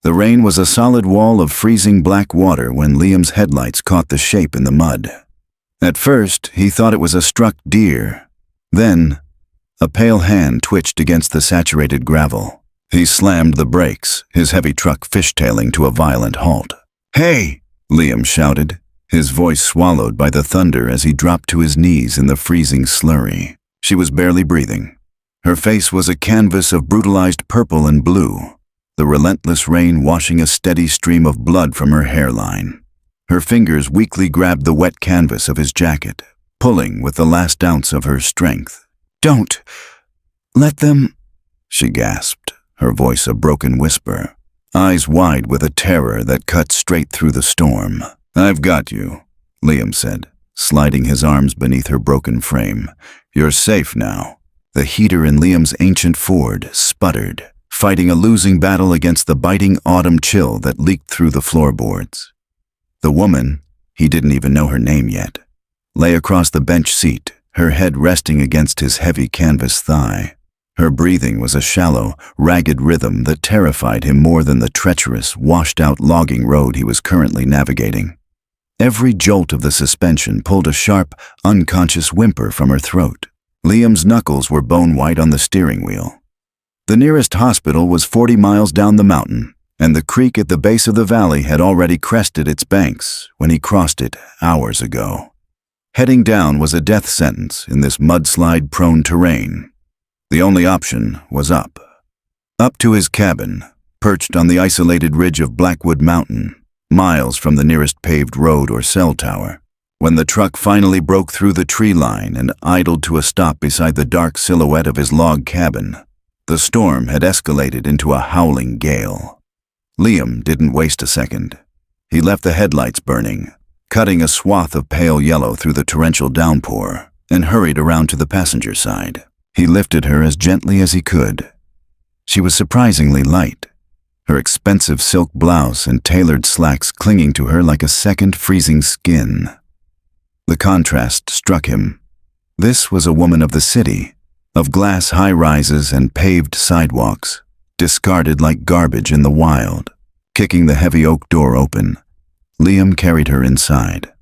The rain was a solid wall of freezing black water when Liam's headlights caught the shape in the mud. At first, he thought it was a struck deer. Then, a pale hand twitched against the saturated gravel. He slammed the brakes, his heavy truck fishtailing to a violent halt. "Hey!" Liam shouted, his voice swallowed by the thunder as he dropped to his knees in the freezing slurry. She was barely breathing. Her face was a canvas of brutalized purple and blue, the relentless rain washing a steady stream of blood from her hairline. Her fingers weakly grabbed the wet canvas of his jacket, pulling with the last ounce of her strength. "Don't let them," she gasped, her voice a broken whisper, eyes wide with a terror that cut straight through the storm. "I've got you," Liam said, sliding his arms beneath her broken frame. "You're safe now." The heater in Liam's ancient Ford sputtered, fighting a losing battle against the biting autumn chill that leaked through the floorboards. The woman, he didn't even know her name yet, lay across the bench seat, her head resting against his heavy canvas thigh. Her breathing was a shallow, ragged rhythm that terrified him more than the treacherous, washed-out logging road he was currently navigating. Every jolt of the suspension pulled a sharp, unconscious whimper from her throat. Liam's knuckles were bone-white on the steering wheel. The nearest hospital was 40 miles down the mountain, and the creek at the base of the valley had already crested its banks when he crossed it hours ago. Heading down was a death sentence in this mudslide-prone terrain. The only option was up. Up to his cabin, perched on the isolated ridge of Blackwood Mountain, miles from the nearest paved road or cell tower. When the truck finally broke through the tree line and idled to a stop beside the dark silhouette of his log cabin, the storm had escalated into a howling gale. Liam didn't waste a second. He left the headlights burning, cutting a swath of pale yellow through the torrential downpour, and hurried around to the passenger side. He lifted her as gently as he could. She was surprisingly light, her expensive silk blouse and tailored slacks clinging to her like a second freezing skin. The contrast struck him. This was a woman of the city, of glass high-rises and paved sidewalks, discarded like garbage in the wild. Kicking the heavy oak door open, Liam carried her inside.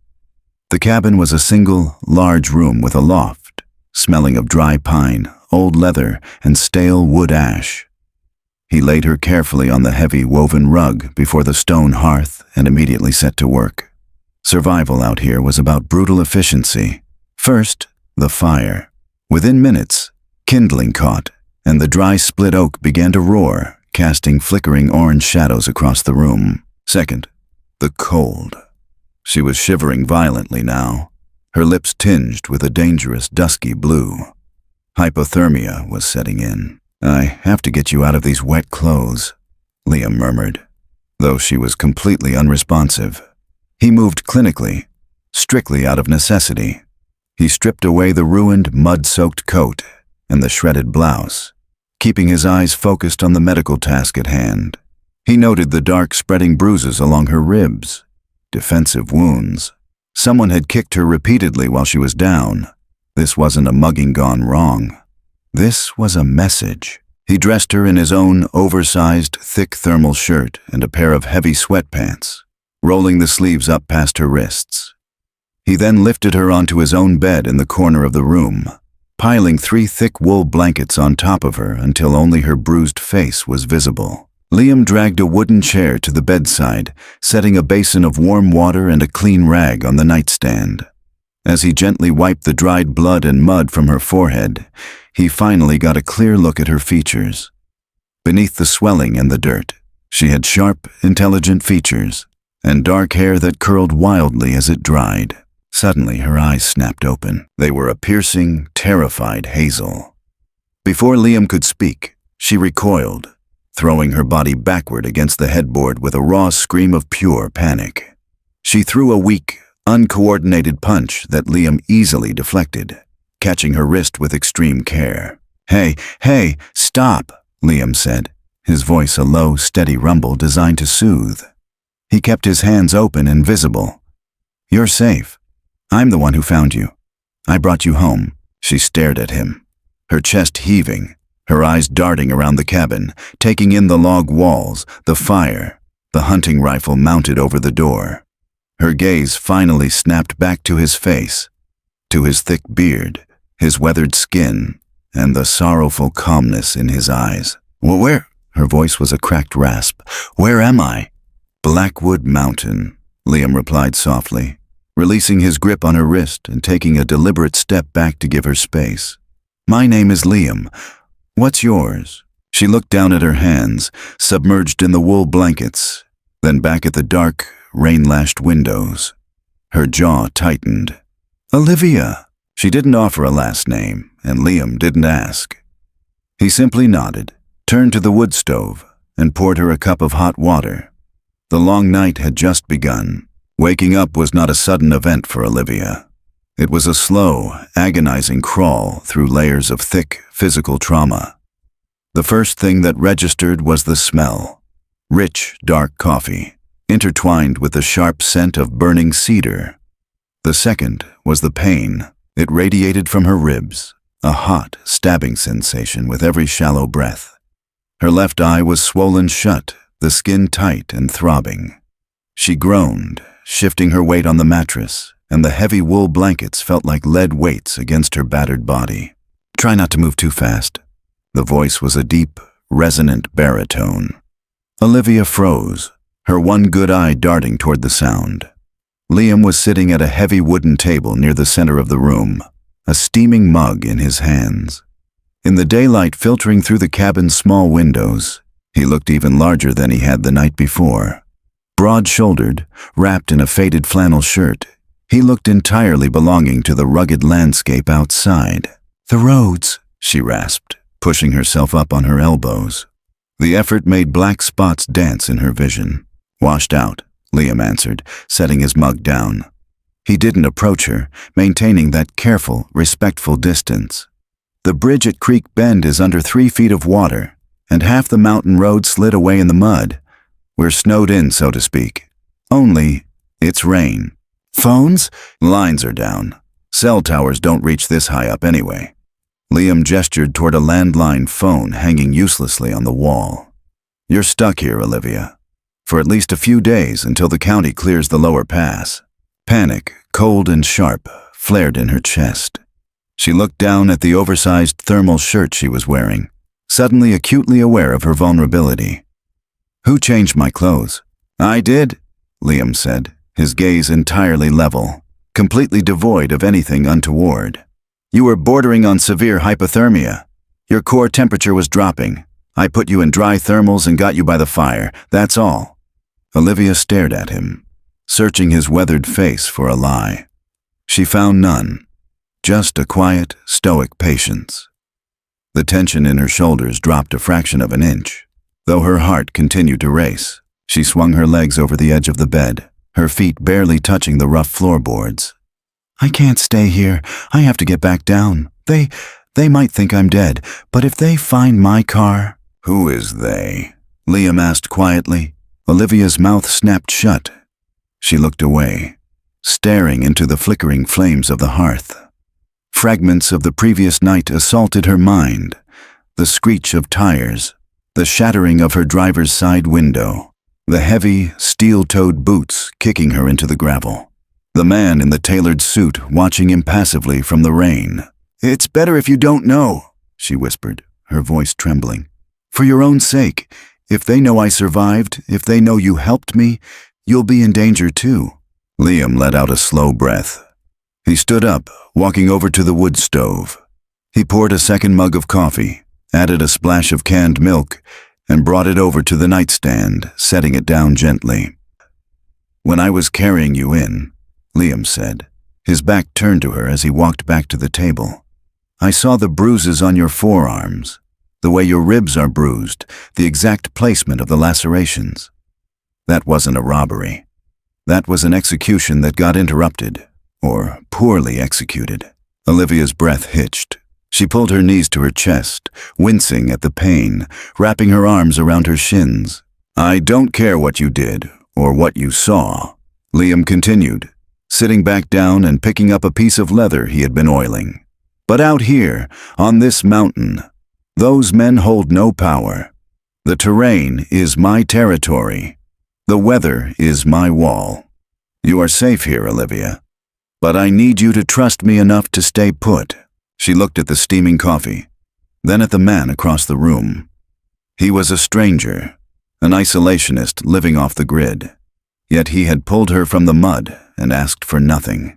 The cabin was a single, large room with a loft, smelling of dry pine, old leather, and stale wood ash. He laid her carefully on the heavy woven rug before the stone hearth and immediately set to work. Survival out here was about brutal efficiency. First, the fire. Within minutes, kindling caught, and the dry split oak began to roar, casting flickering orange shadows across the room. Second, the cold. She was shivering violently now, her lips tinged with a dangerous dusky blue. Hypothermia was setting in. "I have to get you out of these wet clothes," Liam murmured, though she was completely unresponsive. He moved clinically, strictly out of necessity. He stripped away the ruined, mud-soaked coat and the shredded blouse, keeping his eyes focused on the medical task at hand. He noted the dark, spreading bruises along her ribs, defensive wounds. Someone had kicked her repeatedly while she was down. This wasn't a mugging gone wrong. This was a message. He dressed her in his own oversized, thick thermal shirt and a pair of heavy sweatpants, rolling the sleeves up past her wrists. He then lifted her onto his own bed in the corner of the room, piling 3 thick wool blankets on top of her until only her bruised face was visible. Liam dragged a wooden chair to the bedside, setting a basin of warm water and a clean rag on the nightstand. As he gently wiped the dried blood and mud from her forehead, he finally got a clear look at her features. Beneath the swelling and the dirt, she had sharp, intelligent features and dark hair that curled wildly as it dried. Suddenly, her eyes snapped open. They were a piercing, terrified hazel. Before Liam could speak, she recoiled, throwing her body backward against the headboard with a raw scream of pure panic. She threw a weak, uncoordinated punch that Liam easily deflected, catching her wrist with extreme care. Hey, stop," Liam said, his voice a low, steady rumble designed to soothe. He kept his hands open and visible. "You're safe. I'm the one who found you. I brought you home." She stared at him, her chest heaving, her eyes darting around the cabin, taking in the log walls, the fire, the hunting rifle mounted over the door. Her gaze finally snapped back to his face, to his thick beard, his weathered skin, and the sorrowful calmness in his eyes. "Well, where?" Her voice was a cracked rasp. "Where am I?" "Blackwood Mountain," Liam replied softly, releasing his grip on her wrist and taking a deliberate step back to give her space. "My name is Liam. What's yours?" She looked down at her hands, submerged in the wool blankets, then back at the dark, rain-lashed windows. Her jaw tightened. "Olivia." She didn't offer a last name, and Liam didn't ask. He simply nodded, turned to the wood stove, and poured her a cup of hot water. The long night had just begun. Waking up was not a sudden event for Olivia. It was a slow, agonizing crawl through layers of thick, physical trauma. The first thing that registered was the smell. Rich, dark coffee, intertwined with the sharp scent of burning cedar. The second was the pain. It radiated from her ribs, a hot, stabbing sensation with every shallow breath. Her left eye was swollen shut, the skin tight and throbbing. She groaned, shifting her weight on the mattress, and the heavy wool blankets felt like lead weights against her battered body. "Try not to move too fast." The voice was a deep, resonant baritone. Olivia froze, her one good eye darting toward the sound. Liam was sitting at a heavy wooden table near the center of the room, a steaming mug in his hands. In the daylight filtering through the cabin's small windows, he looked even larger than he had the night before. Broad-shouldered, wrapped in a faded flannel shirt, he looked entirely belonging to the rugged landscape outside. "The roads," she rasped, pushing herself up on her elbows. The effort made black spots dance in her vision. "Washed out," Liam answered, setting his mug down. He didn't approach her, maintaining that careful, respectful distance. The bridge at Creek Bend is under 3 feet of water, and half the mountain road slid away in the mud. We're snowed in, so to speak. Only, it's rain. Phones? Lines are down. Cell towers don't reach this high up anyway. Liam gestured toward a landline phone hanging uselessly on the wall. "You're stuck here, Olivia. For at least a few days until the county clears the lower pass." Panic, cold and sharp, flared in her chest. She looked down at the oversized thermal shirt she was wearing, suddenly acutely aware of her vulnerability. "Who changed my clothes?" "I did," Liam said, his gaze entirely level, completely devoid of anything untoward. "You were bordering on severe hypothermia. Your core temperature was dropping. I put you in dry thermals and got you by the fire, that's all." Olivia stared at him, searching his weathered face for a lie. She found none, just a quiet, stoic patience. The tension in her shoulders dropped a fraction of an inch. Though her heart continued to race, she swung her legs over the edge of the bed, her feet barely touching the rough floorboards. "I can't stay here. I have to get back down. They might think I'm dead, but if they find my car—" "Who is they?" Liam asked quietly. Olivia's mouth snapped shut. She looked away, staring into the flickering flames of the hearth. Fragments of the previous night assaulted her mind, the screech of tires, the shattering of her driver's side window, the heavy, steel-toed boots kicking her into the gravel, the man in the tailored suit watching impassively from the rain. "It's better if you don't know," she whispered, her voice trembling. "For your own sake, if they know I survived, if they know you helped me, you'll be in danger too." Liam let out a slow breath. He stood up, walking over to the wood stove. He poured a second mug of coffee, added a splash of canned milk, and brought it over to the nightstand, setting it down gently. "When I was carrying you in," Liam said, his back turned to her as he walked back to the table, "I saw the bruises on your forearms, the way your ribs are bruised, the exact placement of the lacerations. That wasn't a robbery. That was an execution that got interrupted, or poorly executed." Olivia's breath hitched. She pulled her knees to her chest, wincing at the pain, wrapping her arms around her shins. "I don't care what you did, or what you saw," Liam continued, sitting back down and picking up a piece of leather he had been oiling. "But out here, on this mountain, Those men hold no power. The terrain is my territory. The weather is my wall. You are safe here, Olivia. But I need you to trust me enough to stay put." She looked at the steaming coffee, then at the man across the room. He was a stranger, an isolationist living off the grid. Yet he had pulled her from the mud and asked for nothing.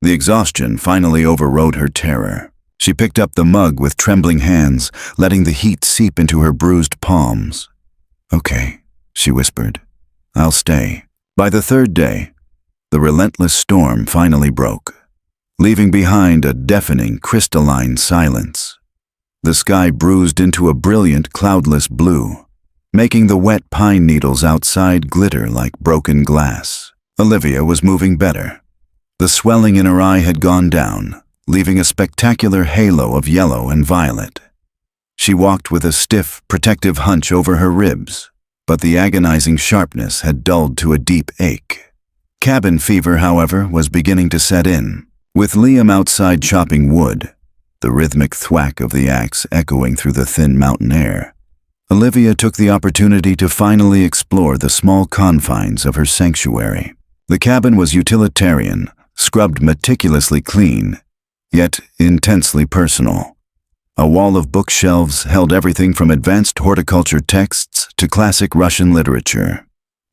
The exhaustion finally overrode her terror. She picked up the mug with trembling hands, letting the heat seep into her bruised palms. "Okay," she whispered. "I'll stay." By the third day, the relentless storm finally broke, leaving behind a deafening, crystalline silence. The sky bruised into a brilliant, cloudless blue, making the wet pine needles outside glitter like broken glass. Olivia was moving better. The swelling in her eye had gone down, leaving a spectacular halo of yellow and violet. She walked with a stiff, protective hunch over her ribs, but the agonizing sharpness had dulled to a deep ache. Cabin fever, however, was beginning to set in. With Liam outside chopping wood, the rhythmic thwack of the axe echoing through the thin mountain air, Olivia took the opportunity to finally explore the small confines of her sanctuary. The cabin was utilitarian, scrubbed meticulously clean, yet intensely personal. A wall of bookshelves held everything from advanced horticulture texts to classic Russian literature.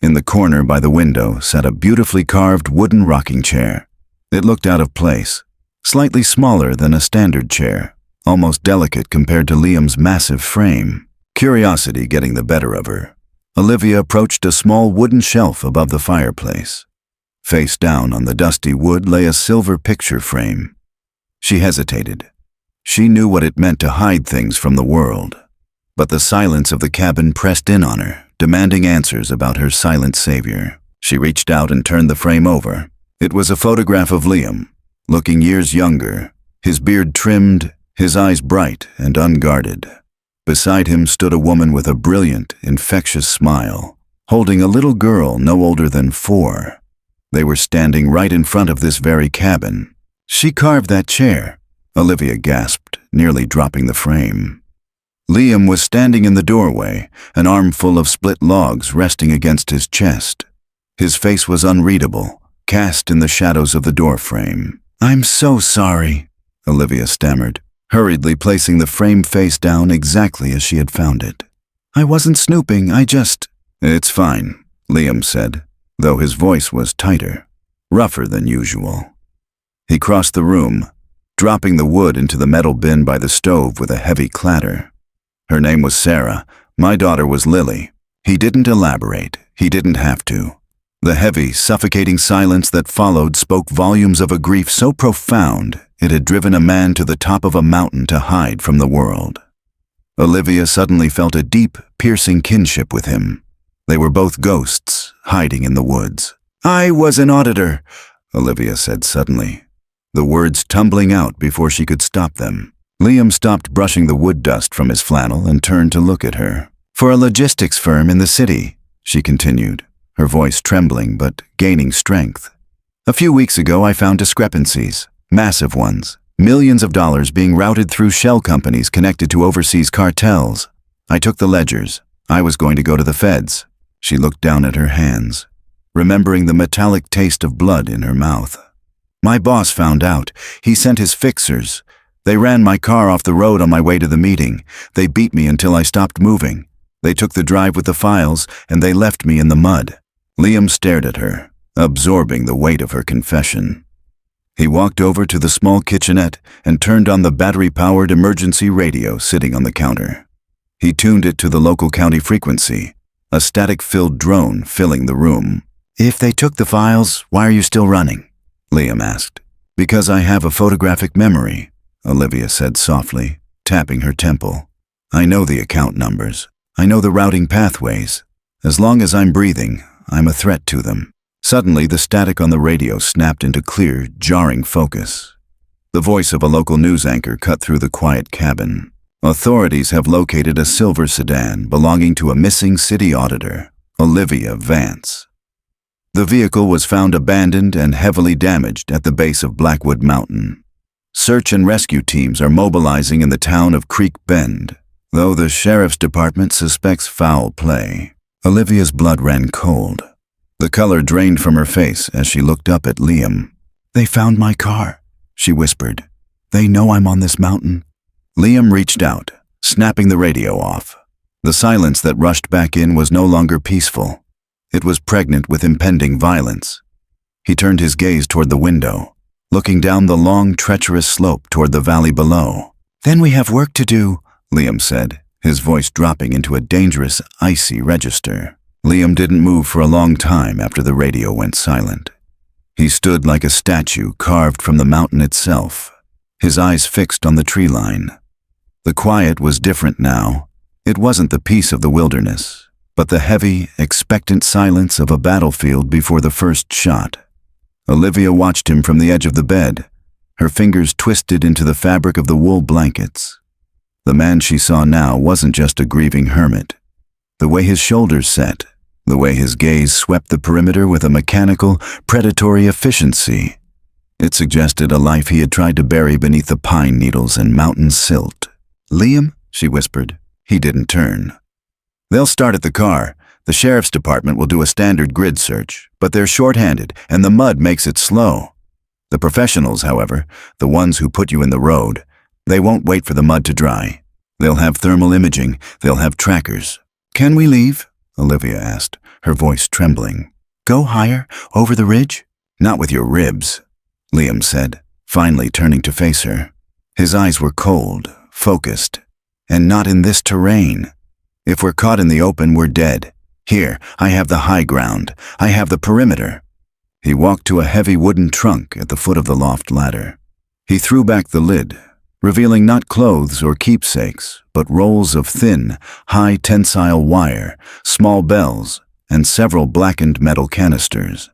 In the corner by the window sat a beautifully carved wooden rocking chair. It looked out of place, slightly smaller than a standard chair, almost delicate compared to Liam's massive frame. Curiosity getting the better of her, Olivia approached a small wooden shelf above the fireplace. Face down on the dusty wood lay a silver picture frame. She hesitated. She knew what it meant to hide things from the world, but the silence of the cabin pressed in on her, demanding answers about her silent savior. She reached out and turned the frame over. It was a photograph of Liam, looking years younger, his beard trimmed, his eyes bright and unguarded. Beside him stood a woman with a brilliant, infectious smile, holding a little girl no older than 4. They were standing right in front of this very cabin. "She carved that chair," Olivia gasped, nearly dropping the frame. Liam was standing in the doorway, an armful of split logs resting against his chest. His face was unreadable, cast in the shadows of the doorframe. "I'm so sorry," Olivia stammered, hurriedly placing the frame face down exactly as she had found it. "I wasn't snooping, I just—" "It's fine," Liam said, though his voice was tighter, rougher than usual. He crossed the room, dropping the wood into the metal bin by the stove with a heavy clatter. "Her name was Sarah. My daughter was Lily." He didn't elaborate. He didn't have to. The heavy, suffocating silence that followed spoke volumes of a grief so profound it had driven a man to the top of a mountain to hide from the world. Olivia suddenly felt a deep, piercing kinship with him. They were both ghosts, hiding in the woods. "I was an auditor," Olivia said suddenly, the words tumbling out before she could stop them. Liam stopped brushing the wood dust from his flannel and turned to look at her. "For a logistics firm in the city," she continued, her voice trembling but gaining strength. "A few weeks ago I found discrepancies, massive ones, millions of dollars being routed through shell companies connected to overseas cartels. I took the ledgers. I was going to go to the feds." She looked down at her hands, remembering the metallic taste of blood in her mouth. "My boss found out. He sent his fixers. They ran my car off the road on my way to the meeting. They beat me until I stopped moving. They took the drive with the files, and they left me in the mud." Liam stared at her, absorbing the weight of her confession. He walked over to the small kitchenette and turned on the battery-powered emergency radio sitting on the counter. He tuned it to the local county frequency, a static-filled drone filling the room. "If they took the files, why are you still running?" Liam asked. "Because I have a photographic memory," Olivia said softly, tapping her temple. "I know the account numbers. I know the routing pathways. As long as I'm breathing, I'm a threat to them." Suddenly, the static on the radio snapped into clear, jarring focus. The voice of a local news anchor cut through the quiet cabin. "Authorities have located a silver sedan belonging to a missing city auditor, Olivia Vance. The vehicle was found abandoned and heavily damaged at the base of Blackwood Mountain. Search and rescue teams are mobilizing in the town of Creek Bend. though the sheriff's department suspects foul play. Olivia's blood ran cold. The color drained from her face as she looked up at Liam. "They found my car," she whispered. "They know I'm on this mountain." Liam reached out, snapping the radio off. The silence that rushed back in was no longer peaceful. It was pregnant with impending violence. He turned his gaze toward the window, looking down the long, treacherous slope toward the valley below. "Then we have work to do," Liam said, his voice dropping into a dangerous, icy register. Liam didn't move for a long time after the radio went silent. He stood like a statue carved from the mountain itself, his eyes fixed on the tree line. The quiet was different now. It wasn't the peace of the wilderness, but the heavy, expectant silence of a battlefield before the first shot. Olivia watched him from the edge of the bed, her fingers twisted into the fabric of the wool blankets. The man she saw now wasn't just a grieving hermit. The way his shoulders set, the way his gaze swept the perimeter with a mechanical, predatory efficiency. It suggested a life he had tried to bury beneath the pine needles and mountain silt. "Liam?" she whispered. He didn't turn. "They'll start at the car. The sheriff's department will do a standard grid search, but they're short-handed, and the mud makes it slow. The professionals, however, the ones who put you in the road, they won't wait for the mud to dry. They'll have thermal imaging, they'll have trackers." "Can we leave?" Olivia asked, her voice trembling. "Go higher, over the ridge?" "Not with your ribs," Liam said, finally turning to face her. His eyes were cold, focused, and not in this terrain. "If we're caught in the open, we're dead. Here, I have the high ground. I have the perimeter." He walked to a heavy wooden trunk at the foot of the loft ladder. He threw back the lid, revealing not clothes or keepsakes, but rolls of thin, high-tensile wire, small bells, and several blackened metal canisters.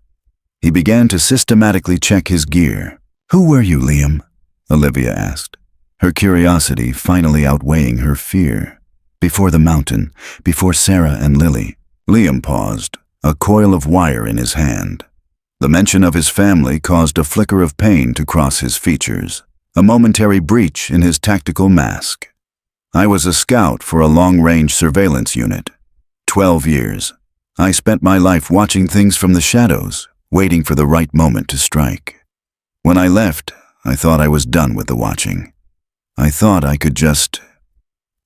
He began to systematically check his gear. "Who were you, Liam?" Olivia asked, her curiosity finally outweighing her fear. "Before the mountain, before Sarah and Lily." Liam paused, a coil of wire in his hand. The mention of his family caused a flicker of pain to cross his features, a momentary breach in his tactical mask. "I was a scout for a long-range surveillance unit. 12 years. I spent my life watching things from the shadows, waiting for the right moment to strike. When I left, I thought I was done with the watching. I thought I could just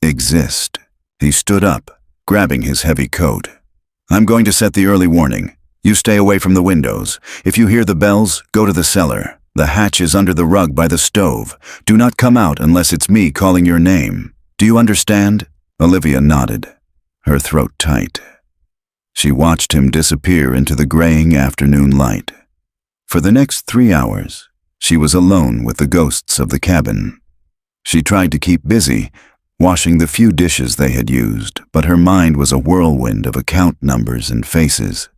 exist." He stood up, grabbing his heavy coat. "I'm going to set the early warning. You stay away from the windows. If you hear the bells, go to the cellar. The hatch is under the rug by the stove. Do not come out unless it's me calling your name. Do you understand?" Olivia nodded, her throat tight. She watched him disappear into the graying afternoon light. For the next 3 hours, she was alone with the ghosts of the cabin. She tried to keep busy, washing the few dishes they had used, but her mind was a whirlwind of account numbers and faces.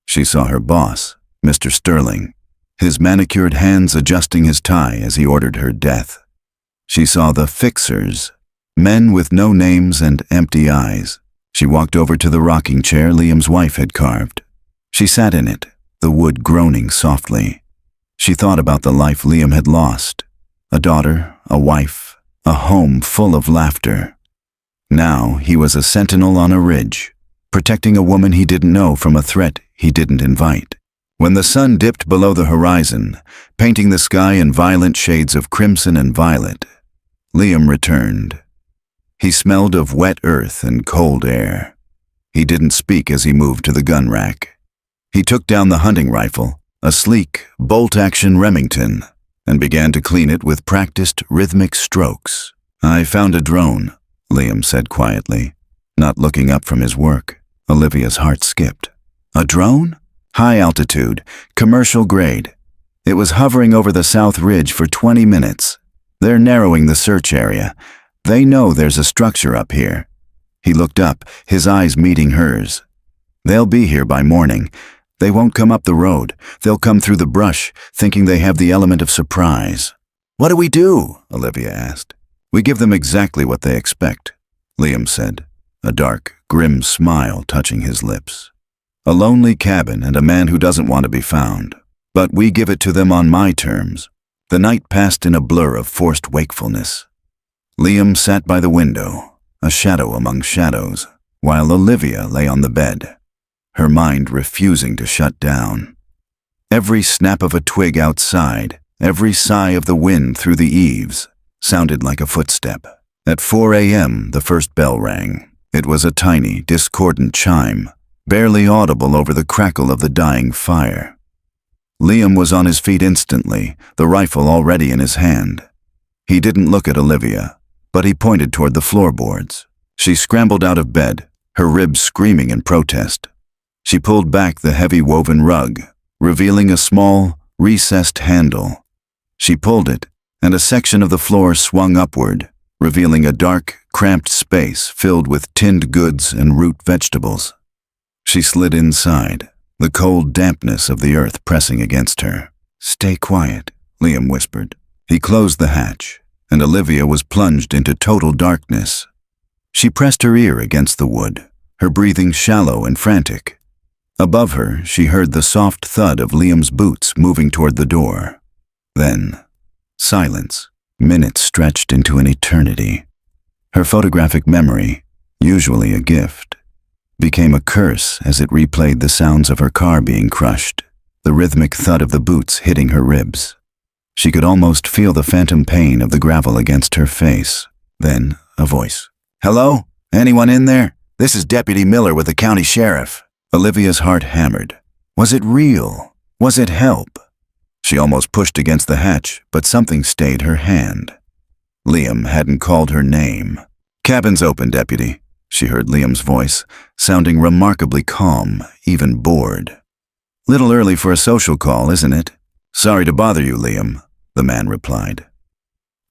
She saw her boss, Mr. Sterling, his manicured hands adjusting his tie as he ordered her death. She saw the fixers, men with no names and empty eyes. She walked over to the rocking chair Liam's wife had carved. She sat in it, the wood groaning softly. She thought about the life Liam had lost, a daughter, a wife, a home full of laughter. Now he was a sentinel on a ridge, protecting a woman he didn't know from a threat he didn't invite. When the sun dipped below the horizon, painting the sky in violent shades of crimson and violet, Liam returned. He smelled of wet earth and cold air. He didn't speak as he moved to the gun rack. He took down the hunting rifle, a sleek, bolt-action Remington, and began to clean it with practiced, rhythmic strokes. "I found a drone," Liam said quietly, not looking up from his work. Olivia's heart skipped. "A drone?" "High altitude, commercial grade. It was hovering over the South Ridge for 20 minutes. They're narrowing the search area. They know there's a structure up here." He looked up, his eyes meeting hers. "They'll be here by morning. They won't come up the road. They'll come through the brush, thinking they have the element of surprise." "What do we do?" Olivia asked. "We give them exactly what they expect," Liam said, a dark, grim smile touching his lips. "A lonely cabin and a man who doesn't want to be found. But we give it to them on my terms." The night passed in a blur of forced wakefulness. Liam sat by the window, a shadow among shadows, while Olivia lay on the bed, her mind refusing to shut down. Every snap of a twig outside, every sigh of the wind through the eaves, sounded like a footstep. At 4 a.m., the first bell rang. It was a tiny, discordant chime, barely audible over the crackle of the dying fire. Liam was on his feet instantly, the rifle already in his hand. He didn't look at Olivia, but he pointed toward the floorboards. She scrambled out of bed, her ribs screaming in protest. She pulled back the heavy woven rug, revealing a small, recessed handle. She pulled it, and a section of the floor swung upward, revealing a dark, cramped space filled with tinned goods and root vegetables. She slid inside, the cold dampness of the earth pressing against her. "Stay quiet," Liam whispered. He closed the hatch, and Olivia was plunged into total darkness. She pressed her ear against the wood, her breathing shallow and frantic. Above her, she heard the soft thud of Liam's boots moving toward the door. Then, silence. Minutes stretched into an eternity. Her photographic memory, usually a gift, became a curse as it replayed the sounds of her car being crushed, the rhythmic thud of the boots hitting her ribs. She could almost feel the phantom pain of the gravel against her face. Then, a voice. "Hello? Anyone in there? This is Deputy Miller with the county sheriff." Olivia's heart hammered. Was it real? Was it help? She almost pushed against the hatch, but something stayed her hand. Liam hadn't called her name. "Cabin's open, Deputy," she heard Liam's voice, sounding remarkably calm, even bored. "Little early for a social call, isn't it?" "Sorry to bother you, Liam," the man replied.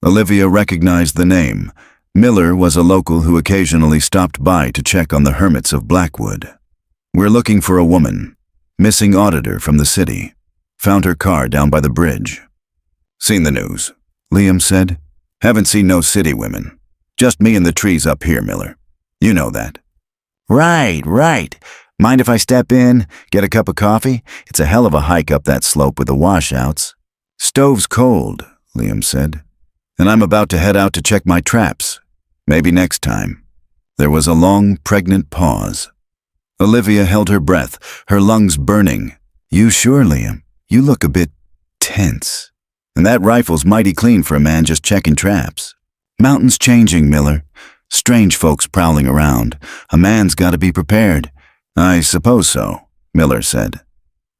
Olivia recognized the name. Miller was a local who occasionally stopped by to check on the hermits of Blackwood. "We're looking for a woman. Missing auditor from the city. Found her car down by the bridge." "Seen the news," Liam said. "Haven't seen no city women. Just me and the trees up here, Miller. You know that." Right. Mind if I step in, get a cup of coffee? It's a hell of a hike up that slope with the washouts." "Stove's cold," Liam said. "And I'm about to head out to check my traps. Maybe next time." There was a long, pregnant pause. Olivia held her breath, her lungs burning. "You sure, Liam? You look a bit tense. And that rifle's mighty clean for a man just checking traps." "Mountains changing, Miller. Strange folks prowling around. A man's got to be prepared." "I suppose so," Miller said.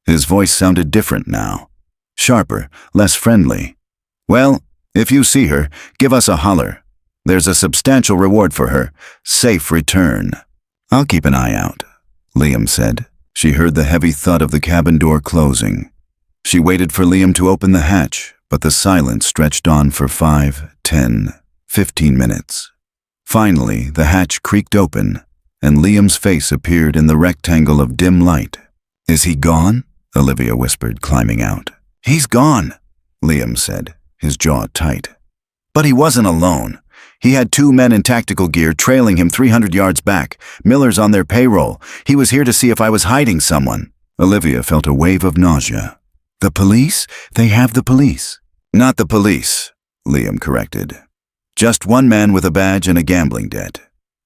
His voice sounded different now. Sharper, less friendly. "Well, if you see her, give us a holler. There's a substantial reward for her. Safe return." "I'll keep an eye out," Liam said. She heard the heavy thud of the cabin door closing. She waited for Liam to open the hatch, but the silence stretched on for 5, 10, 15 minutes. Finally, the hatch creaked open, and Liam's face appeared in the rectangle of dim light. "Is he gone?" Olivia whispered, climbing out. "He's gone," Liam said, his jaw tight. "But he wasn't alone. He had 2 men in tactical gear trailing him 300 yards back. Miller's on their payroll. He was here to see if I was hiding someone." Olivia felt a wave of nausea. "The police? They have the police." "Not the police," Liam corrected. "Just one man with a badge and a gambling debt.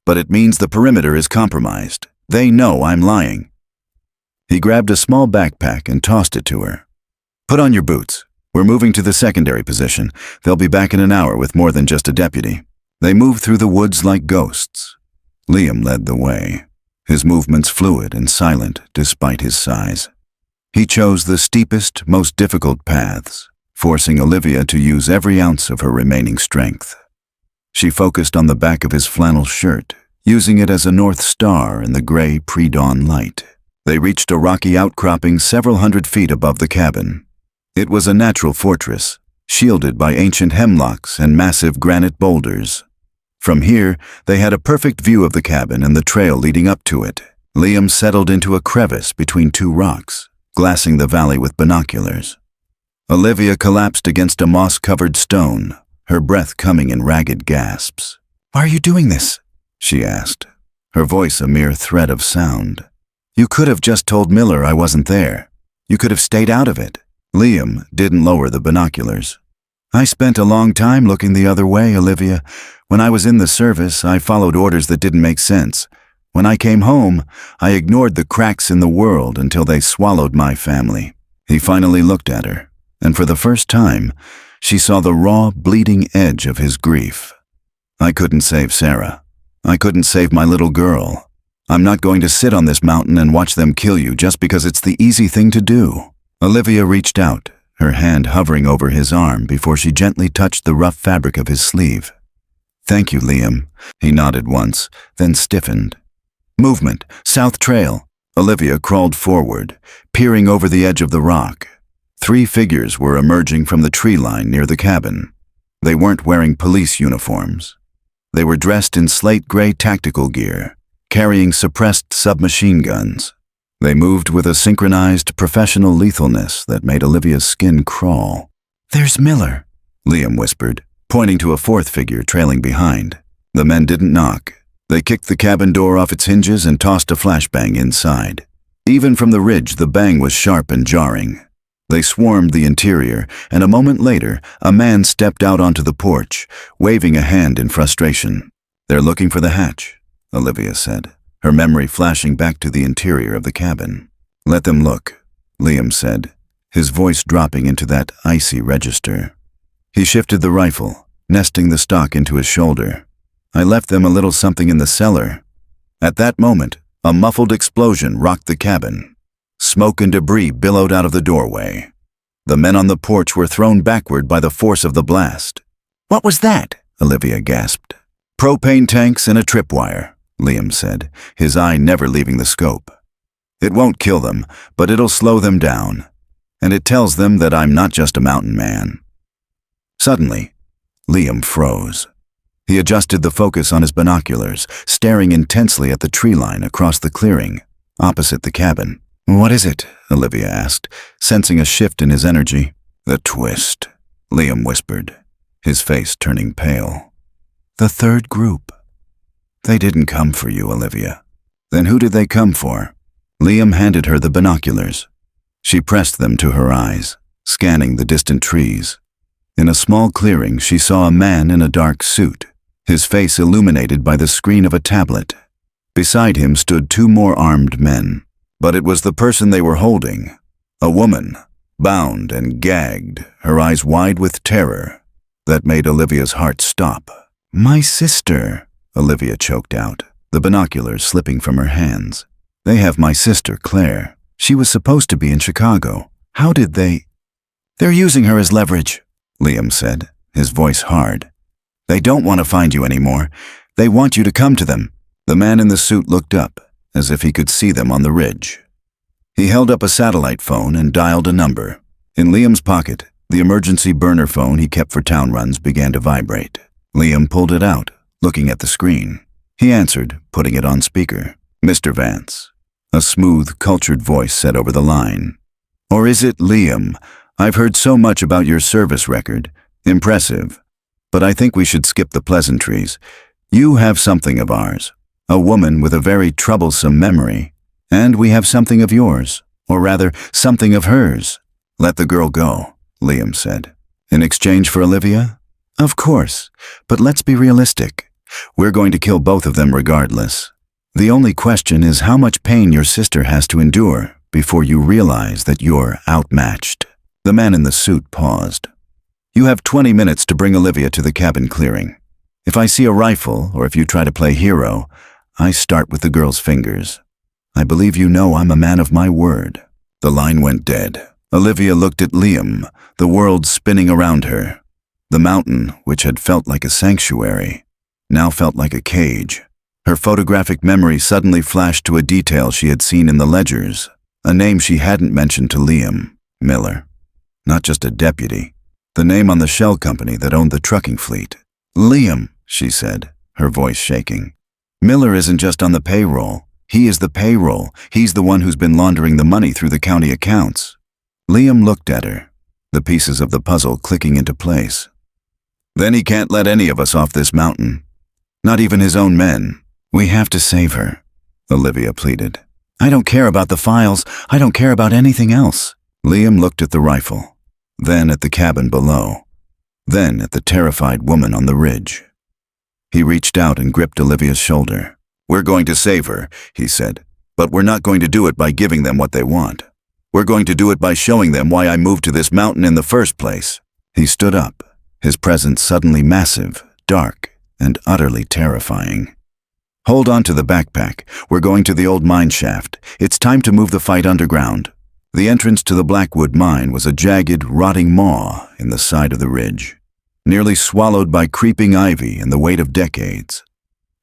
But it means the perimeter is compromised. They know I'm lying." He grabbed a small backpack and tossed it to her. "Put on your boots. We're moving to the secondary position. They'll be back in an hour with more than just a deputy." They moved through the woods like ghosts. Liam led the way, his movements fluid and silent despite his size. He chose the steepest, most difficult paths, forcing Olivia to use every ounce of her remaining strength. She focused on the back of his flannel shirt, using it as a North Star in the gray pre-dawn light. They reached a rocky outcropping several hundred feet above the cabin. It was a natural fortress, shielded by ancient hemlocks and massive granite boulders. From here, they had a perfect view of the cabin and the trail leading up to it. Liam settled into a crevice between 2 rocks, glassing the valley with binoculars. Olivia collapsed against a moss-covered stone, her breath coming in ragged gasps. "Why are you doing this?" she asked, her voice a mere thread of sound. "You could have just told Miller I wasn't there. You could have stayed out of it." Liam didn't lower the binoculars. "I spent a long time looking the other way, Olivia. When I was in the service, I followed orders that didn't make sense. When I came home, I ignored the cracks in the world until they swallowed my family." He finally looked at her, and for the first time, she saw the raw, bleeding edge of his grief. "I couldn't save Sarah. I couldn't save my little girl. I'm not going to sit on this mountain and watch them kill you just because it's the easy thing to do." Olivia reached out, her hand hovering over his arm before she gently touched the rough fabric of his sleeve. "Thank you, Liam." He nodded once, then stiffened. "Movement, South Trail." Olivia crawled forward, peering over the edge of the rock. 3 figures were emerging from the tree line near the cabin. They weren't wearing police uniforms. They were dressed in slate gray tactical gear, carrying suppressed submachine guns. They moved with a synchronized professional lethalness that made Olivia's skin crawl. "There's Miller," Liam whispered, pointing to a 4th figure trailing behind. The men didn't knock. They kicked the cabin door off its hinges and tossed a flashbang inside. Even from the ridge, the bang was sharp and jarring. They swarmed the interior, and a moment later, a man stepped out onto the porch, waving a hand in frustration. "They're looking for the hatch," Olivia said, her memory flashing back to the interior of the cabin. "Let them look," Liam said, his voice dropping into that icy register. He shifted the rifle, nesting the stock into his shoulder. "I left them a little something in the cellar." At that moment, a muffled explosion rocked the cabin. Smoke and debris billowed out of the doorway. The men on the porch were thrown backward by the force of the blast. "What was that?" Olivia gasped. "Propane tanks and a tripwire," Liam said, his eye never leaving the scope. "It won't kill them, but it'll slow them down. And it tells them that I'm not just a mountain man." Suddenly, Liam froze. He adjusted the focus on his binoculars, staring intensely at the tree line across the clearing, opposite the cabin. "What is it?" Olivia asked, sensing a shift in his energy. "The twist," Liam whispered, his face turning pale. "The 3rd group. They didn't come for you, Olivia." "Then who did they come for?" Liam handed her the binoculars. She pressed them to her eyes, scanning the distant trees. In a small clearing, she saw a man in a dark suit, his face illuminated by the screen of a tablet. Beside him stood 2 more armed men. But it was the person they were holding, a woman, bound and gagged, her eyes wide with terror, that made Olivia's heart stop. "My sister," Olivia choked out, the binoculars slipping from her hands. "They have my sister, Claire. She was supposed to be in Chicago. How did they—" "They're using her as leverage," Liam said, his voice hard. "They don't want to find you anymore. They want you to come to them." The man in the suit looked up, as if he could see them on the ridge. He held up a satellite phone and dialed a number. In Liam's pocket, the emergency burner phone he kept for town runs began to vibrate. Liam pulled it out, looking at the screen. He answered, putting it on speaker. "Mr. Vance," a smooth, cultured voice said over the line. "Or is it Liam? I've heard so much about your service record. Impressive. But I think we should skip the pleasantries. You have something of ours. A woman with a very troublesome memory. And we have something of yours, or rather, something of hers." "Let the girl go," Liam said. "In exchange for Olivia?" "Of course, but let's be realistic. We're going to kill both of them regardless. The only question is how much pain your sister has to endure before you realize that you're outmatched." The man in the suit paused. "You have 20 minutes to bring Olivia to the cabin clearing. If I see a rifle, or if you try to play hero, I start with the girl's fingers. I believe you know I'm a man of my word." The line went dead. Olivia looked at Liam, the world spinning around her. The mountain, which had felt like a sanctuary, now felt like a cage. Her photographic memory suddenly flashed to a detail she had seen in the ledgers, a name she hadn't mentioned to Liam. Miller. Not just a deputy. The name on the shell company that owned the trucking fleet. "Liam," she said, her voice shaking. "Miller isn't just on the payroll. He is the payroll. He's the one who's been laundering the money through the county accounts." Liam looked at her, the pieces of the puzzle clicking into place. "Then he can't let any of us off this mountain. Not even his own men. We have to save her," Olivia pleaded. "I don't care about the files. I don't care about anything else." Liam looked at the rifle, then at the cabin below, then at the terrified woman on the ridge. He reached out and gripped Olivia's shoulder. "We're going to save her," he said, "but we're not going to do it by giving them what they want. We're going to do it by showing them why I moved to this mountain in the first place." He stood up, his presence suddenly massive, dark, and utterly terrifying. "Hold on to the backpack. We're going to the old mine shaft. It's time to move the fight underground." The entrance to the Blackwood mine was a jagged, rotting maw in the side of the ridge, nearly swallowed by creeping ivy and the weight of decades.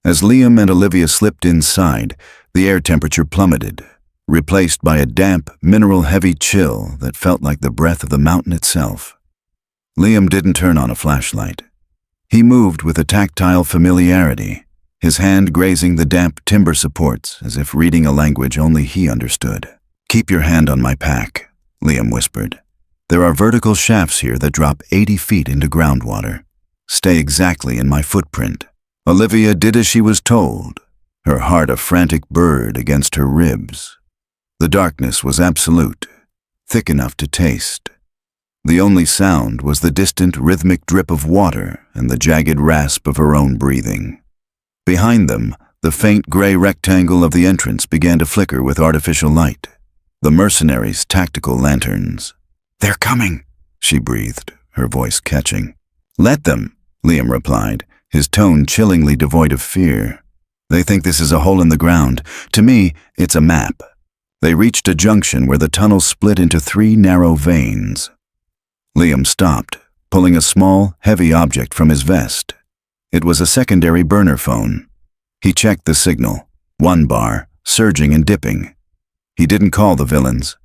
As Liam and Olivia slipped inside, the air temperature plummeted, replaced by a damp, mineral-heavy chill that felt like the breath of the mountain itself. Liam didn't turn on a flashlight. He moved with a tactile familiarity, his hand grazing the damp timber supports as if reading a language only he understood. "Keep your hand on my pack," Liam whispered. "There are vertical shafts here that drop 80 feet into groundwater. Stay exactly in my footprint." Olivia did as she was told, her heart a frantic bird against her ribs. The darkness was absolute, thick enough to taste. The only sound was the distant rhythmic drip of water and the jagged rasp of her own breathing. Behind them, the faint gray rectangle of the entrance began to flicker with artificial light. The mercenaries' tactical lanterns. "They're coming," she breathed, her voice catching. "Let them," Liam replied, his tone chillingly devoid of fear. "They think this is a hole in the ground. To me, it's a map." They reached a junction where the tunnel split into 3 narrow veins. Liam stopped, pulling a small, heavy object from his vest. It was a secondary burner phone. He checked the signal, 1 bar, surging and dipping. He didn't call the villains.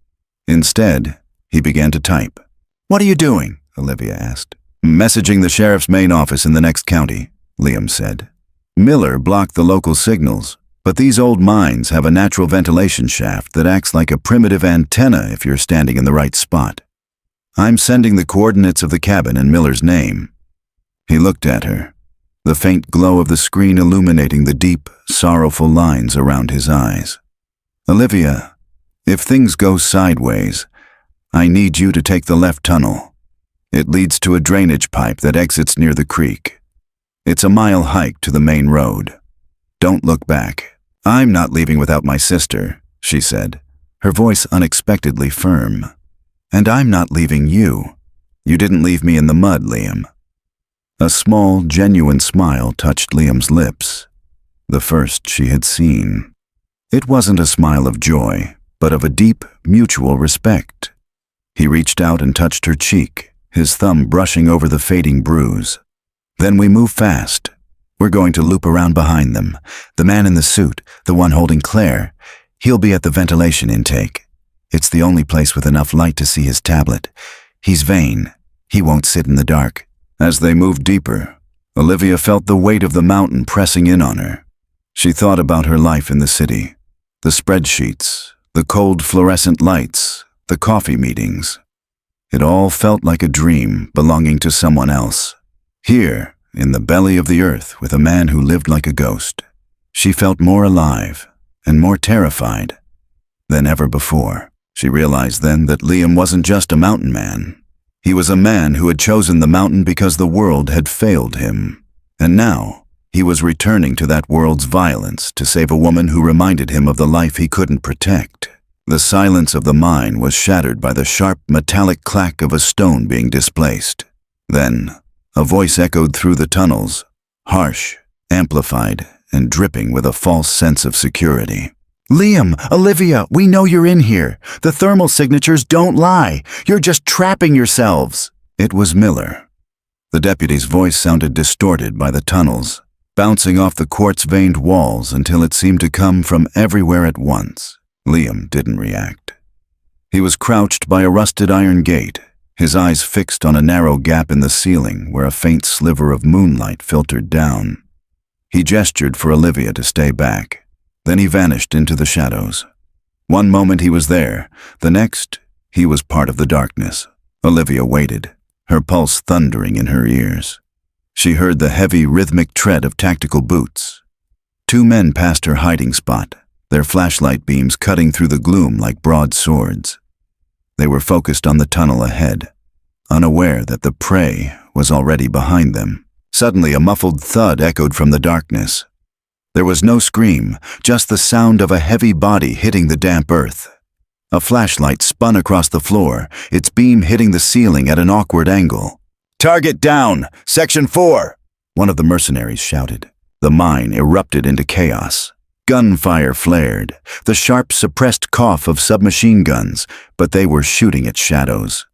Instead, he began to type. "What are you doing?" Olivia asked. "Messaging the sheriff's main office in the next county," Liam said. Miller blocked the local signals, but these old mines have a natural ventilation shaft that acts like a primitive antenna if you're standing in the right spot. "I'm sending the coordinates of the cabin in Miller's name." He looked at her, the faint glow of the screen illuminating the deep, sorrowful lines around his eyes. "Olivia, if things go sideways, I need you to take the left tunnel. It leads to a drainage pipe that exits near the creek. It's a mile hike to the main road. Don't look back." "I'm not leaving without my sister," she said, her voice unexpectedly firm. "And I'm not leaving you. You didn't leave me in the mud, Liam." A small, genuine smile touched Liam's lips, the first she had seen. It wasn't a smile of joy, but of a deep, mutual respect. He reached out and touched her cheek, his thumb brushing over the fading bruise. "Then we move fast. We're going to loop around behind them. The man in the suit, the one holding Claire, he'll be at the ventilation intake. It's the only place with enough light to see his tablet. He's vain. He won't sit in the dark." As they moved deeper, Olivia felt the weight of the mountain pressing in on her. She thought about her life in the city, the spreadsheets, the cold fluorescent lights, the coffee meetings. It all felt like a dream belonging to someone else. Here, in the belly of the earth with a man who lived like a ghost, she felt more alive and more terrified than ever before. She realized then that Liam wasn't just a mountain man. He was a man who had chosen the mountain because the world had failed him. And now, he was returning to that world's violence to save a woman who reminded him of the life he couldn't protect. The silence of the mine was shattered by the sharp metallic clack of a stone being displaced. Then, a voice echoed through the tunnels, harsh, amplified, and dripping with a false sense of security. "Liam, Olivia, we know you're in here. The thermal signatures don't lie. You're just trapping yourselves." It was Miller. The deputy's voice sounded distorted by the tunnels, bouncing off the quartz-veined walls until it seemed to come from everywhere at once. Liam didn't react. He was crouched by a rusted iron gate, his eyes fixed on a narrow gap in the ceiling where a faint sliver of moonlight filtered down. He gestured for Olivia to stay back. Then he vanished into the shadows. One moment he was there, the next, he was part of the darkness. Olivia waited, her pulse thundering in her ears. She heard the heavy, rhythmic tread of tactical boots. 2 men passed her hiding spot, their flashlight beams cutting through the gloom like broad swords. They were focused on the tunnel ahead, unaware that the prey was already behind them. Suddenly, a muffled thud echoed from the darkness. There was no scream, just the sound of a heavy body hitting the damp earth. A flashlight spun across the floor, its beam hitting the ceiling at an awkward angle. "Target down! Section 4!" one of the mercenaries shouted. The mine erupted into chaos. Gunfire flared, the sharp, suppressed cough of submachine guns, but they were shooting at shadows.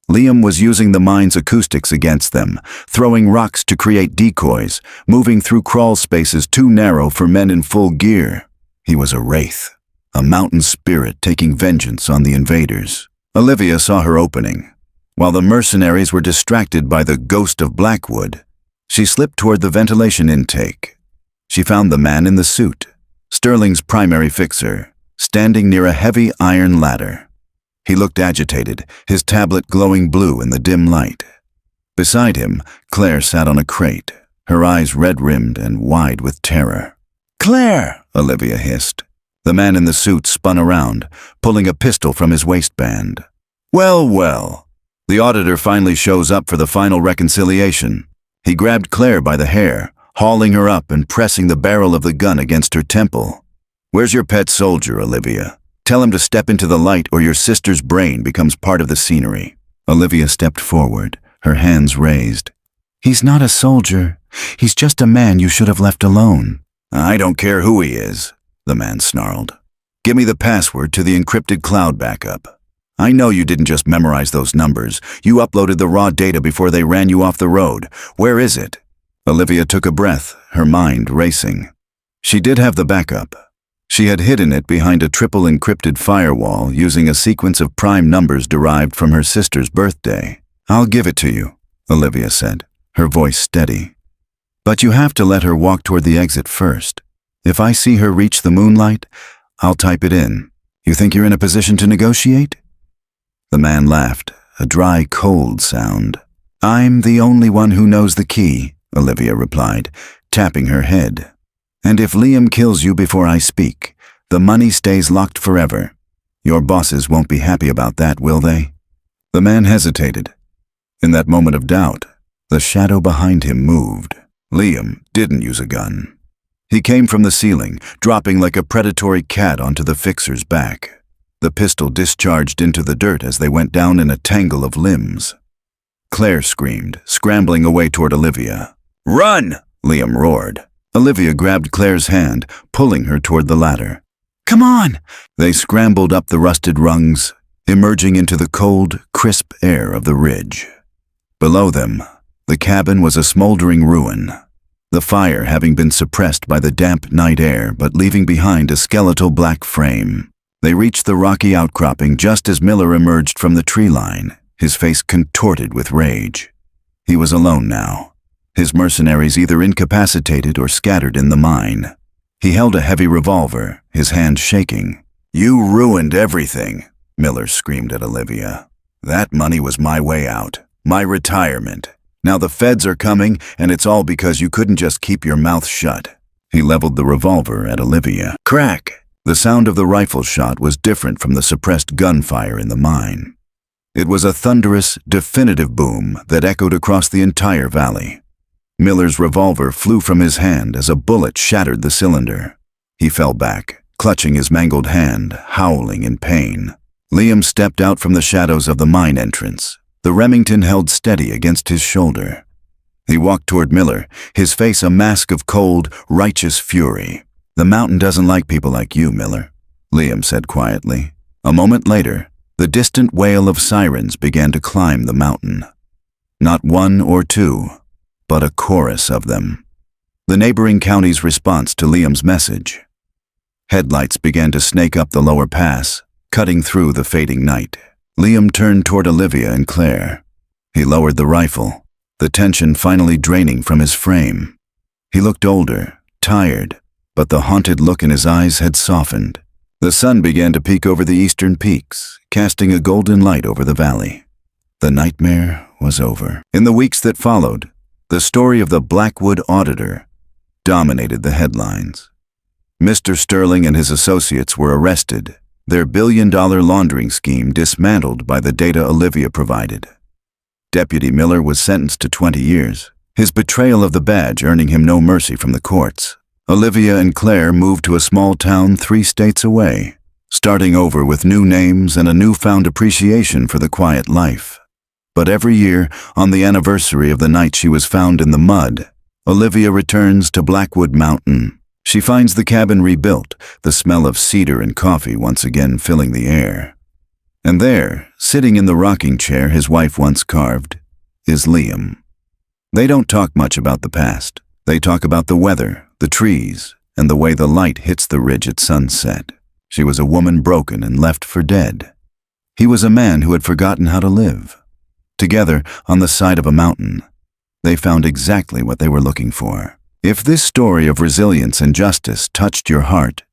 Liam was using the mine's acoustics against them, throwing rocks to create decoys, moving through crawl spaces too narrow for men in full gear. He was a wraith, a mountain spirit taking vengeance on the invaders. Olivia saw her opening. While the mercenaries were distracted by the ghost of Blackwood, she slipped toward the ventilation intake. She found the man in the suit, Sterling's primary fixer, standing near a heavy iron ladder. He looked agitated, his tablet glowing blue in the dim light. Beside him, Claire sat on a crate, her eyes red-rimmed and wide with terror. "Claire!" Olivia hissed. The man in the suit spun around, pulling a pistol from his waistband. "Well, well." The auditor finally shows up for the final reconciliation. He grabbed Claire by the hair, hauling her up and pressing the barrel of the gun against her temple. "Where's your pet soldier, Olivia? Tell him to step into the light or your sister's brain becomes part of the scenery." Olivia stepped forward, her hands raised. "He's not a soldier. He's just a man you should have left alone." "I don't care who he is," the man snarled. "Give me the password to the encrypted cloud backup. I know you didn't just memorize those numbers. You uploaded the raw data before they ran you off the road. Where is it?" Olivia took a breath, her mind racing. She did have the backup. She had hidden it behind a triple encrypted firewall using a sequence of prime numbers derived from her sister's birthday. "I'll give it to you," Olivia said, her voice steady. "But you have to let her walk toward the exit first. If I see her reach the moonlight, I'll type it in. You think you're in a position to negotiate?" The man laughed, a dry, cold sound. "I'm the only one who knows the key," Olivia replied, tapping her head. "And if Liam kills you before I speak, the money stays locked forever. Your bosses won't be happy about that, will they?" The man hesitated. In that moment of doubt, the shadow behind him moved. Liam didn't use a gun. He came from the ceiling, dropping like a predatory cat onto the fixer's back. The pistol discharged into the dirt as they went down in a tangle of limbs. Claire screamed, scrambling away toward Olivia. "Run!" Liam roared. Olivia grabbed Claire's hand, pulling her toward the ladder. "Come on!" They scrambled up the rusted rungs, emerging into the cold, crisp air of the ridge. Below them, the cabin was a smoldering ruin, the fire having been suppressed by the damp night air but leaving behind a skeletal black frame. They reached the rocky outcropping just as Miller emerged from the tree line, his face contorted with rage. He was alone now, his mercenaries either incapacitated or scattered in the mine. He held a heavy revolver, his hand shaking. "You ruined everything," Miller screamed at Olivia. "That money was my way out, my retirement. Now the feds are coming, and it's all because you couldn't just keep your mouth shut." He leveled the revolver at Olivia. Crack! The sound of the rifle shot was different from the suppressed gunfire in the mine. It was a thunderous, definitive boom that echoed across the entire valley. Miller's revolver flew from his hand as a bullet shattered the cylinder. He fell back, clutching his mangled hand, howling in pain. Liam stepped out from the shadows of the mine entrance, the Remington held steady against his shoulder. He walked toward Miller, his face a mask of cold, righteous fury. "The mountain doesn't like people like you, Miller," Liam said quietly. A moment later, the distant wail of sirens began to climb the mountain. Not one or two, but a chorus of them. The neighboring county's response to Liam's message. Headlights began to snake up the lower pass, cutting through the fading night. Liam turned toward Olivia and Claire. He lowered the rifle, the tension finally draining from his frame. He looked older, tired, but the haunted look in his eyes had softened. The sun began to peek over the eastern peaks, casting a golden light over the valley. The nightmare was over. In the weeks that followed, the story of the Blackwood auditor dominated the headlines. Mr. Sterling and his associates were arrested, their billion-dollar laundering scheme dismantled by the data Olivia provided. Deputy Miller was sentenced to 20 years, his betrayal of the badge earning him no mercy from the courts. Olivia and Claire moved to a small town 3 states away, starting over with new names and a newfound appreciation for the quiet life. But every year, on the anniversary of the night she was found in the mud, Olivia returns to Blackwood Mountain. She finds the cabin rebuilt, the smell of cedar and coffee once again filling the air. And there, sitting in the rocking chair his wife once carved, is Liam. They don't talk much about the past. They talk about the weather, the trees, and the way the light hits the ridge at sunset. She was a woman broken and left for dead. He was a man who had forgotten how to live. Together, on the side of a mountain, they found exactly what they were looking for. If this story of resilience and justice touched your heart,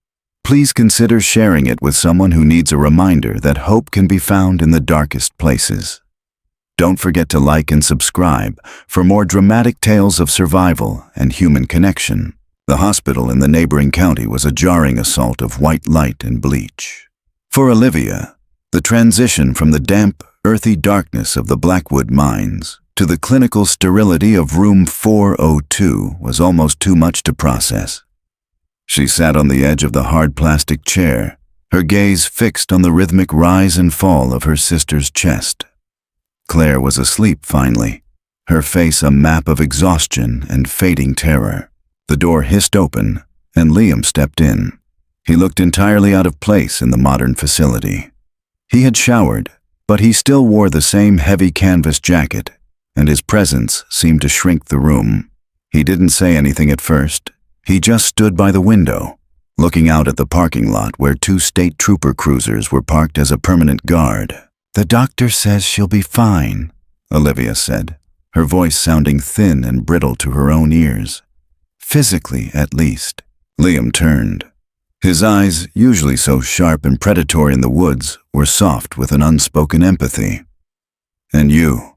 please consider sharing it with someone who needs a reminder that hope can be found in the darkest places. Don't forget to like and subscribe for more dramatic tales of survival and human connection. The hospital in the neighboring county was a jarring assault of white light and bleach. For Olivia, the transition from the damp, earthy darkness of the Blackwood mines to the clinical sterility of room 402 was almost too much to process. She sat on the edge of the hard plastic chair, her gaze fixed on the rhythmic rise and fall of her sister's chest. Claire was asleep finally, her face a map of exhaustion and fading terror. The door hissed open, and Liam stepped in. He looked entirely out of place in the modern facility. He had showered, but he still wore the same heavy canvas jacket, and his presence seemed to shrink the room. He didn't say anything at first. He just stood by the window, looking out at the parking lot where 2 state trooper cruisers were parked as a permanent guard. "The doctor says she'll be fine," Olivia said, her voice sounding thin and brittle to her own ears. "Physically, at least." Liam turned. His eyes, usually so sharp and predatory in the woods, were soft with an unspoken empathy. "And you?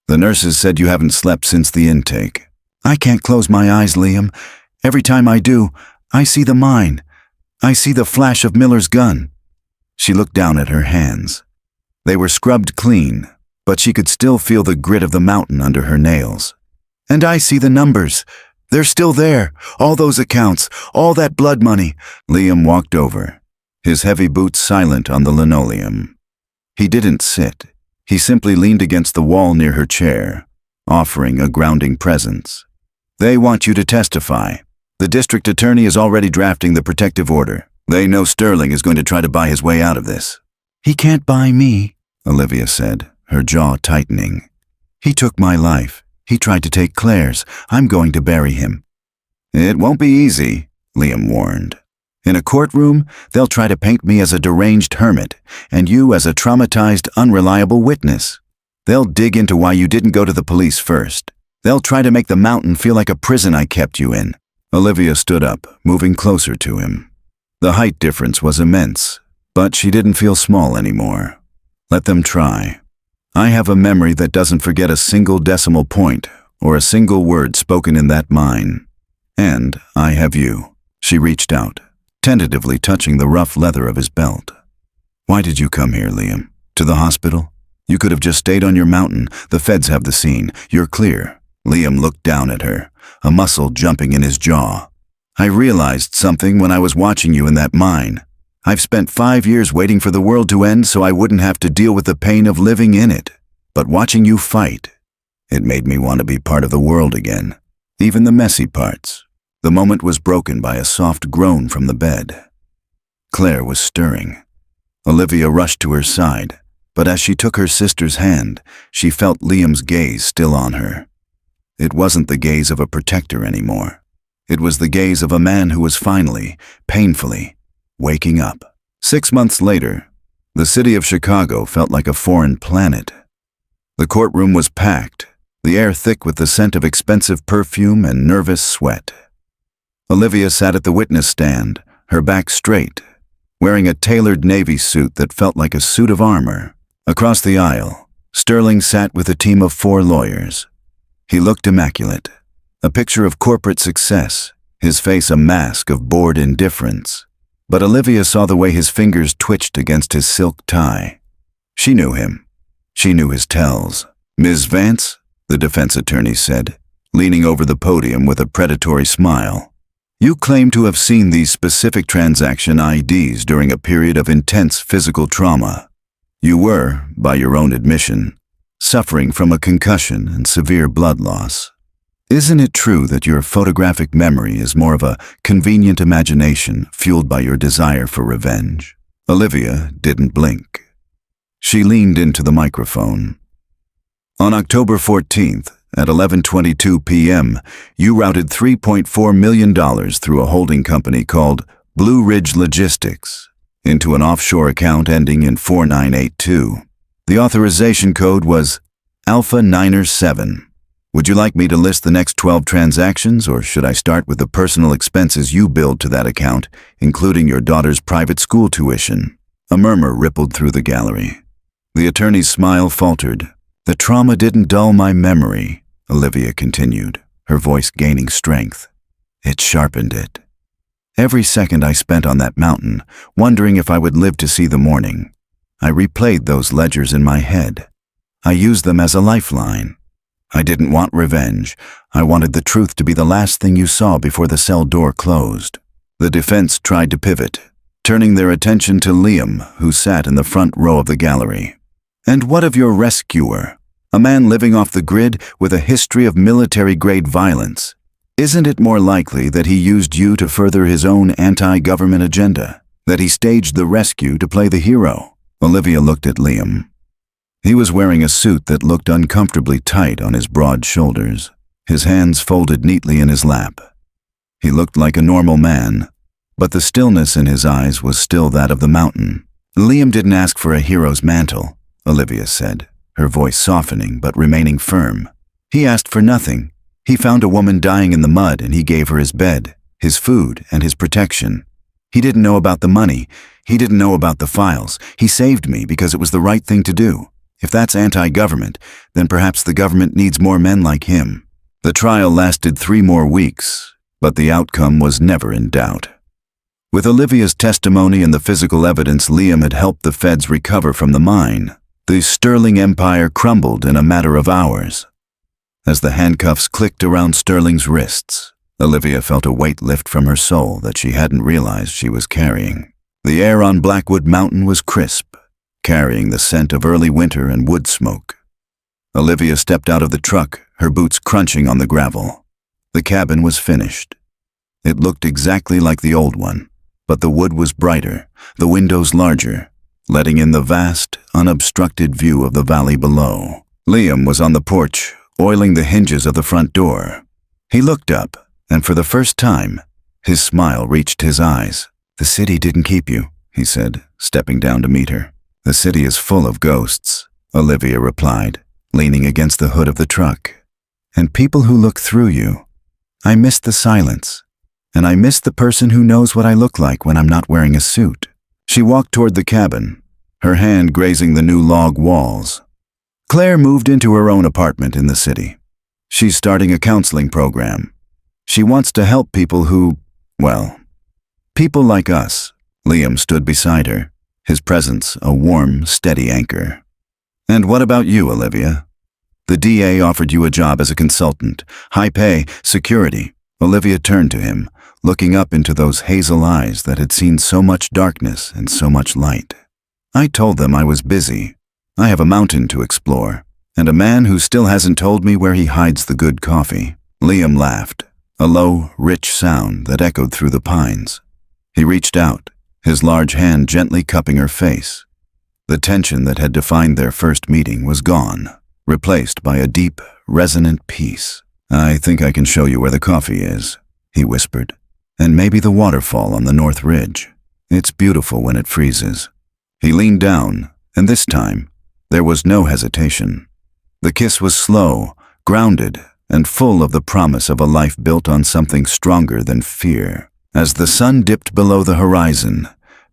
The nurses said you haven't slept since the intake." "I can't close my eyes, Liam. Every time I do, I see the mine. I see the flash of Miller's gun." She looked down at her hands. They were scrubbed clean, but she could still feel the grit of the mountain under her nails. "And I see the numbers. They're still there. All those accounts, all that blood money." Liam walked over, his heavy boots silent on the linoleum. He didn't sit. He simply leaned against the wall near her chair, offering a grounding presence. "They want you to testify. The district attorney is already drafting the protective order. They know Sterling is going to try to buy his way out of this." "He can't buy me," Olivia said, her jaw tightening. "He took my life. He tried to take Claire's. I'm going to bury him." "It won't be easy," Liam warned. "In a courtroom, they'll try to paint me as a deranged hermit, and you as a traumatized, unreliable witness. They'll dig into why you didn't go to the police first. They'll try to make the mountain feel like a prison I kept you in." Olivia stood up, moving closer to him. The height difference was immense, but she didn't feel small anymore. "Let them try. I have a memory that doesn't forget a single decimal point or a single word spoken in that mine. And I have you." She reached out, tentatively touching the rough leather of his belt. "Why did you come here, Liam? To the hospital? You could have just stayed on your mountain. The feds have the scene. You're clear." Liam looked down at her, a muscle jumping in his jaw. "I realized something when I was watching you in that mine. I've spent 5 years waiting for the world to end so I wouldn't have to deal with the pain of living in it. But watching you fight, it made me want to be part of the world again, even the messy parts." The moment was broken by a soft groan from the bed. Claire was stirring. Olivia rushed to her side, but as she took her sister's hand, she felt Liam's gaze still on her. It wasn't the gaze of a protector anymore. It was the gaze of a man who was finally, painfully, waking up. 6 months later, the city of Chicago felt like a foreign planet. The courtroom was packed, the air thick with the scent of expensive perfume and nervous sweat. Olivia sat at the witness stand, her back straight, wearing a tailored navy suit that felt like a suit of armor. Across the aisle, Sterling sat with a team of 4 lawyers. He looked immaculate, a picture of corporate success, his face a mask of bored indifference. But Olivia saw the way his fingers twitched against his silk tie. She knew him. She knew his tells. "Ms. Vance," the defense attorney said, leaning over the podium with a predatory smile. "You claim to have seen these specific transaction IDs during a period of intense physical trauma. You were, by your own admission, suffering from a concussion and severe blood loss. Isn't it true that your photographic memory is more of a convenient imagination fueled by your desire for revenge?" Olivia didn't blink. She leaned into the microphone. "On October 14th, at 11:22 p.m., you routed $3.4 million through a holding company called Blue Ridge Logistics into an offshore account ending in 4982. The authorization code was Alpha Niner 7. Would you like me to list the next 12 transactions, or should I start with the personal expenses you billed to that account, including your daughter's private school tuition?" A murmur rippled through the gallery. The attorney's smile faltered. "The trauma didn't dull my memory," Olivia continued, her voice gaining strength. "It sharpened it. Every second I spent on that mountain, wondering if I would live to see the morning, I replayed those ledgers in my head. I used them as a lifeline. I didn't want revenge. I wanted the truth to be the last thing you saw before the cell door closed." The defense tried to pivot, turning their attention to Liam, who sat in the front row of the gallery. "And what of your rescuer? A man living off the grid with a history of military-grade violence. Isn't it more likely that he used you to further his own anti-government agenda? That he staged the rescue to play the hero?" Olivia looked at Liam. He was wearing a suit that looked uncomfortably tight on his broad shoulders, his hands folded neatly in his lap. He looked like a normal man, but the stillness in his eyes was still that of the mountain. "Liam didn't ask for a hero's mantle," Olivia said, her voice softening but remaining firm. "He asked for nothing. He found a woman dying in the mud and he gave her his bed, his food, and his protection. He didn't know about the money. He didn't know about the files. He saved me because it was the right thing to do. If that's anti-government, then perhaps the government needs more men like him." The trial lasted 3 more weeks, but the outcome was never in doubt. With Olivia's testimony and the physical evidence Liam had helped the feds recover from the mine, the Sterling empire crumbled in a matter of hours. As the handcuffs clicked around Sterling's wrists, Olivia felt a weight lift from her soul that she hadn't realized she was carrying. The air on Blackwood Mountain was crisp, carrying the scent of early winter and wood smoke. Olivia stepped out of the truck, her boots crunching on the gravel. The cabin was finished. It looked exactly like the old one, but the wood was brighter, the windows larger, letting in the vast, unobstructed view of the valley below. Liam was on the porch, oiling the hinges of the front door. He looked up, and for the first time, his smile reached his eyes. "The city didn't keep you," he said, stepping down to meet her. "The city is full of ghosts," Olivia replied, leaning against the hood of the truck. "And people who look through you. I miss the silence, and I miss the person who knows what I look like when I'm not wearing a suit." She walked toward the cabin, her hand grazing the new log walls. Claire moved into her own apartment in the city. She's starting a counseling program. She wants to help people who, well, people like us. Liam stood beside her, his presence a warm, steady anchor. "And what about you, Olivia? The DA offered you a job as a consultant, high pay, security." Olivia turned to him, looking up into those hazel eyes that had seen so much darkness and so much light. "I told them I was busy. I have a mountain to explore, and a man who still hasn't told me where he hides the good coffee." Liam laughed, a low, rich sound that echoed through the pines. He reached out, his large hand gently cupping her face. The tension that had defined their first meeting was gone, replaced by a deep, resonant peace. "I think I can show you where the coffee is," he whispered, "and maybe the waterfall on the North Ridge. It's beautiful when it freezes." He leaned down, and this time, there was no hesitation. The kiss was slow, grounded, and full of the promise of a life built on something stronger than fear. As the sun dipped below the horizon,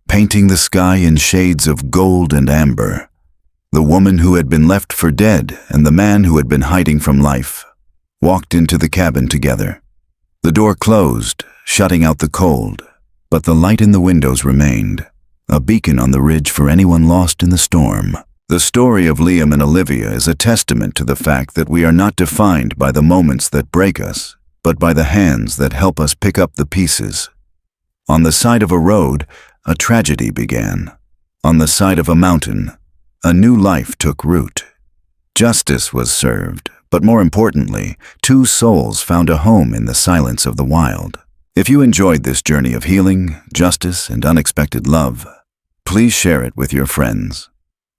painting the sky in shades of gold and amber, the woman who had been left for dead and the man who had been hiding from life walked into the cabin together. The door closed, shutting out the cold, but the light in the windows remained, a beacon on the ridge for anyone lost in the storm. The story of Liam and Olivia is a testament to the fact that we are not defined by the moments that break us, but by the hands that help us pick up the pieces. On the side of a road, a tragedy began. On the side of a mountain, a new life took root. Justice was served, but more importantly, two souls found a home in the silence of the wild. If you enjoyed this journey of healing, justice, and unexpected love, please share it with your friends.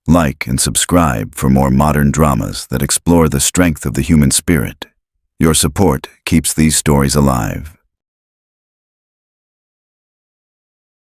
Like and subscribe for more modern dramas that explore the strength of the human spirit. Your support keeps these stories alive.